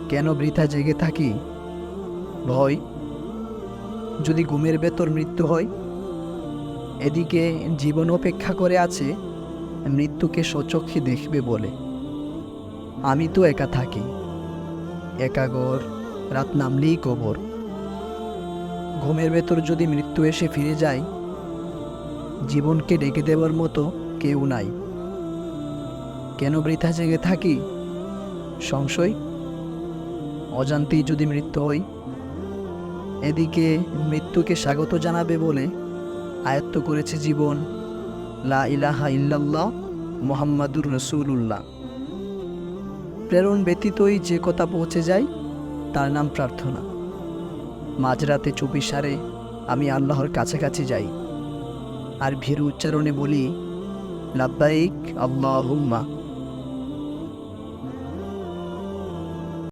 কেন বৃথা জেগে থাকি? ভয়, যদি ঘুমের ভেতর মৃত্যু হয়। এদিকে জীবন অপেক্ষা করে আছে মৃত্যুকে স্বচক্ষে দেখবে বলে। আমি তো একা থাকি, একা ঘর, রাত নামলেই কবর। ঘুমের ভেতর যদি মৃত্যু এসে ফিরে যায়, জীবনকে ডেকে দেবার মতো কেউ নাই। কেন বৃথা জেগে থাকি? সংশয়, অজান্তেই যদি মৃত্যু হয়। এদিকে মৃত্যুকে স্বাগত জানাবে বলে আয়ত্ত করেছে জীবন লা ইলাহা ইল্লাল্লাহ মুহাম্মাদুর রাসূলুল্লাহ। প্রেরণ ব্যতীতই যে কথা পৌঁছে যায় তার নাম প্রার্থনা। মাঝরাতে চুপিসারে আমি আল্লাহর কাছাকাছি যাই, আর ভীরু উচ্চারণে বলি লাব্বাইক আল্লাহুম্মা।